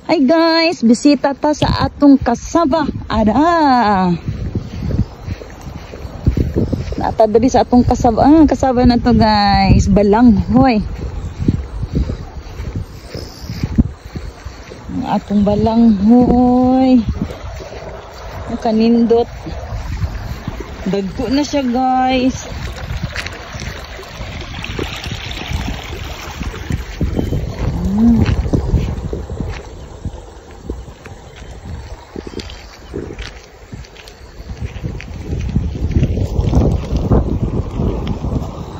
Hi guys, bisita ta sa atong kasaba. Ada. Nata diri sa atong kasaba. Kasaba na to guys. Balanghoy. Ang atong balanghoy. Kanindot. Dagko na siya guys.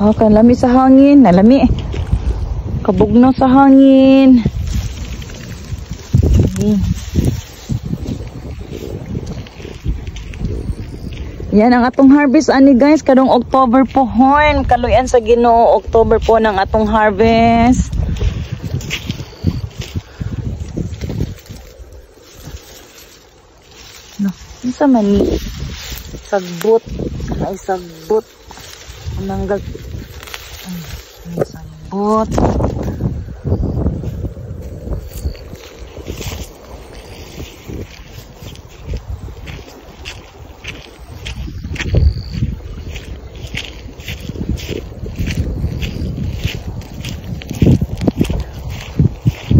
Oh, kalami sa hangin, nalami. Kabugnaw sa hangin. Yan ang atong harvest ani guys, kadong October po horn, kaluyan sa Ginoo, October po ng atong harvest. No, isa man ni sagbot, ay sagbot. Nanggal sabot.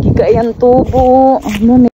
Gigayan tubo. Ano